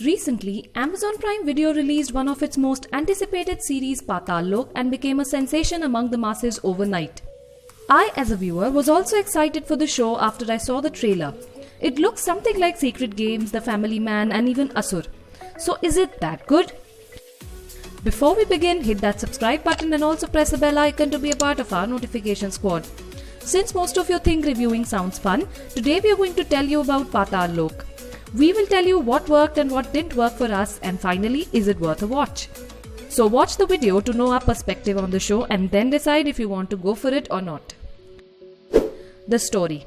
Recently, Amazon Prime Video released one of its most anticipated series, Paatal Lok, and became a sensation among the masses overnight. I, as a viewer, was also excited for the show after I saw the trailer. It looks something like Sacred Games, The Family Man, and even Asur. So is it that good? Before we begin, hit that subscribe button and also press the bell icon to be a part of our notification squad. Since most of you think reviewing sounds fun, today we are going to tell you about Paatal Lok. We will tell you what worked and what didn't work for us, and finally, is it worth a watch? So watch the video to know our perspective on the show and then decide if you want to go for it or not. The story.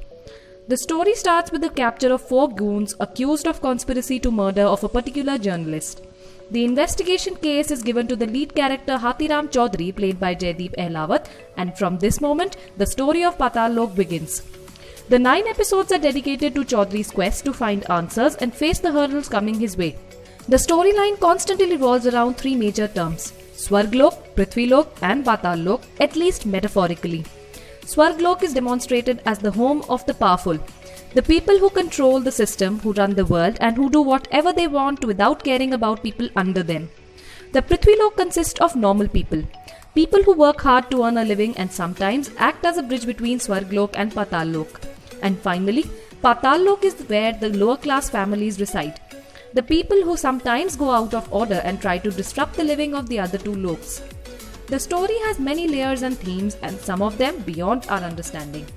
The story starts with the capture of 4 goons accused of conspiracy to murder of a particular journalist. The investigation case is given to the lead character Hathiram Chaudhary, played by Jaideep Ahlawat, and from this moment, the story of Paatal Lok begins. The 9 episodes are dedicated to Chaudhary's quest to find answers and face the hurdles coming his way. The storyline constantly revolves around 3 major terms: Swarg Lok, Prithvi Lok, and Paatal Lok, at least metaphorically. Swarg Lok is demonstrated as the home of the powerful, the people who control the system, who run the world, and who do whatever they want without caring about people under them. The Prithvi Lok consists of normal people, people who work hard to earn a living and sometimes act as a bridge between Swarg Lok and Paatal Lok. And finally, Paatal Lok is where the lower class families reside, the people who sometimes go out of order and try to disrupt the living of the other 2 loks. The story has many layers and themes, and some of them beyond our understanding.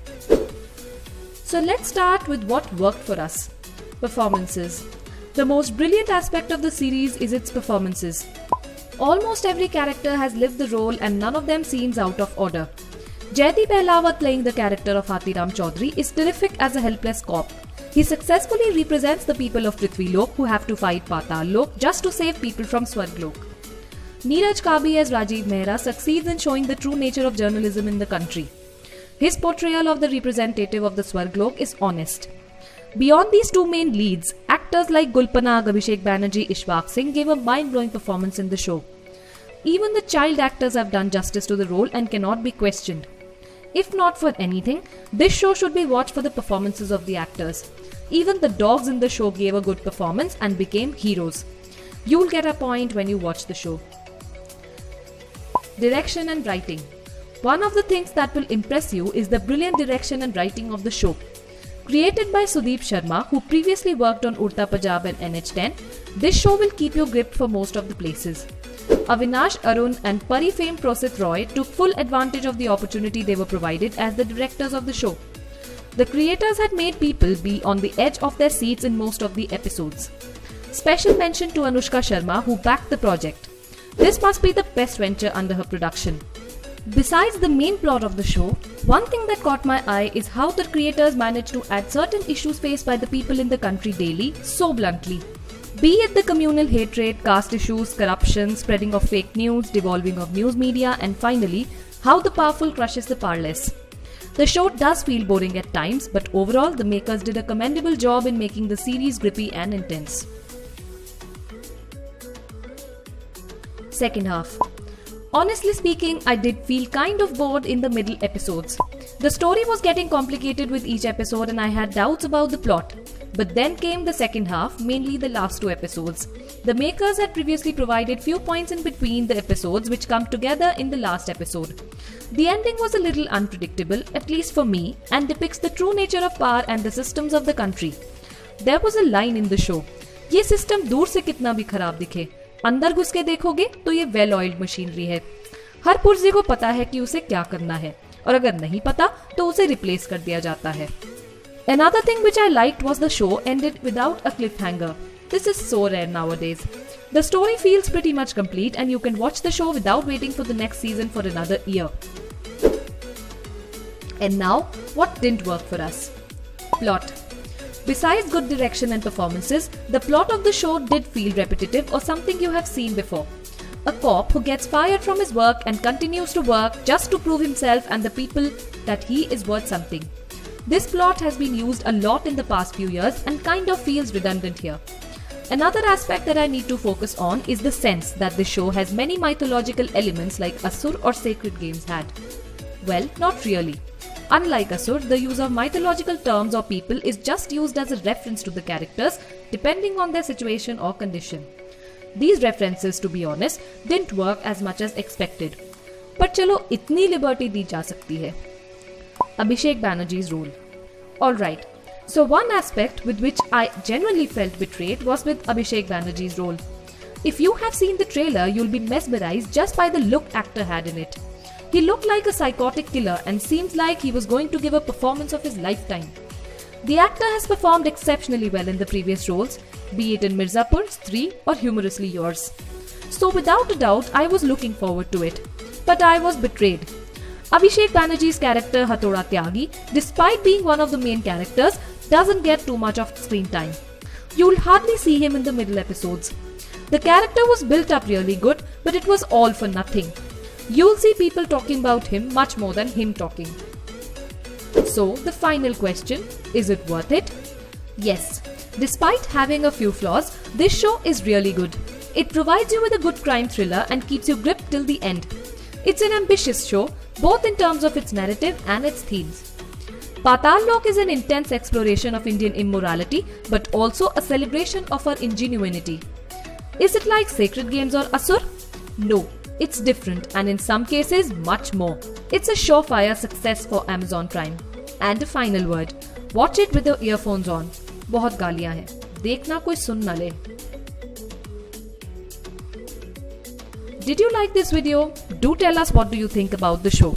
So let's start with what worked for us. Performances. The most brilliant aspect of the series is its performances. Almost every character has lived the role and none of them seems out of order. Jaideep Ahlawat, playing the character of Hathiram Chaudhary, is terrific as a helpless cop. He successfully represents the people of Prithvi Lok who have to fight Paatal Lok just to save people from Swarg Lok. Neeraj Kabi as Rajiv Mehra succeeds in showing the true nature of journalism in the country. His portrayal of the representative of the Swarg Lok is honest. Beyond these 2 main leads, actors like Gulpanag, Abhishek Banerjee, Ishwaq Singh gave a mind-blowing performance in the show. Even the child actors have done justice to the role and cannot be questioned. If not for anything, this show should be watched for the performances of the actors. Even the dogs in the show gave a good performance and became heroes. You'll get a point when you watch the show. Direction and writing. One of the things that will impress you is the brilliant direction and writing of the show. Created by Sudeep Sharma, who previously worked on Urta Punjab and NH10, this show will keep you gripped for most of the places. Avinash Arun and Pari fame Prosit Roy took full advantage of the opportunity they were provided as the directors of the show. The creators had made people be on the edge of their seats in most of the episodes. Special mention to Anushka Sharma, who backed the project. This must be the best venture under her production. Besides the main plot of the show, one thing that caught my eye is how the creators managed to add certain issues faced by the people in the country daily so bluntly. Be it the communal hatred, caste issues, corruption, spreading of fake news, devolving of news media, and finally, how the powerful crushes the powerless. The show does feel boring at times, but overall the makers did a commendable job in making the series grippy and intense. Second half. Honestly speaking, I did feel kind of bored in the middle episodes. The story was getting complicated with each episode and I had doubts about the plot. But then came the second half, mainly the last 2 episodes. The makers had previously provided few points in between the episodes which come together in the last episode. The ending was a little unpredictable, at least for me, and depicts the true nature of power and the systems of the country. There was a line in the show, "ये system दूर से कितना भी खराब दिखे, अंदर घुस के देखोगे तो ये वेल ऑयल्ड मशीनरी है। हर पुर्जे को पता है कि उसे क्या करना है, और अगर नहीं पता तो उसे रिप्लेस कर दिया जाता है." Another thing which I liked was the show ended without a cliffhanger. This is so rare nowadays. The story feels pretty much complete and you can watch the show without waiting for the next season for another year. And now, what didn't work for us? Plot. Besides good direction and performances, the plot of the show did feel repetitive or something you have seen before. A cop who gets fired from his work and continues to work just to prove himself and the people that he is worth something. This plot has been used a lot in the past few years and kind of feels redundant here. Another aspect that I need to focus on is the sense that this show has many mythological elements like Asur or Sacred Games had. Well, not really. Unlike Asur, the use of mythological terms or people is just used as a reference to the characters, depending on their situation or condition. These references, to be honest, didn't work as much as expected. पर चलो इतनी liberty दी जा सकती है. Abhishek Banerjees Rule. Alright, so one aspect with which I genuinely felt betrayed was with Abhishek Banerjees Rule. If you have seen the trailer, you'll be mesmerized just by the look actor had in it. He looked like a psychotic killer and seems like he was going to give a performance of his lifetime. The actor has performed exceptionally well in the previous roles, be it in Mirzapur, Stree or Humorously Yours. So without a doubt, I was looking forward to it. But I was betrayed. Abhishek Banerjee's character Hathoda Tyagi, despite being one of the main characters, doesn't get too much of screen time. You'll hardly see him in the middle episodes. The character was built up really good, but it was all for nothing. You'll see people talking about him much more than him talking. So, the final question, is it worth it? Yes. Despite having a few flaws, this show is really good. It provides you with a good crime thriller and keeps you gripped till the end. It's an ambitious show, both in terms of its narrative and its themes. Paatal Lok is an intense exploration of Indian immorality, but also a celebration of our ingenuity. Is it like Sacred Games or Asur? No, it's different and in some cases much more. It's a surefire success for Amazon Prime. And a final word, watch it with your earphones on. बहुत गालियां हैं, देखना कोई सुन ना ले. Did you like this video? Do tell us what do you think about the show.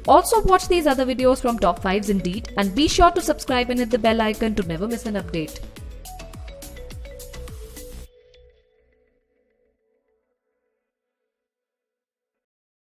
Also watch these other videos from Top 5s Indeed and be sure to subscribe and hit the bell icon to never miss an update.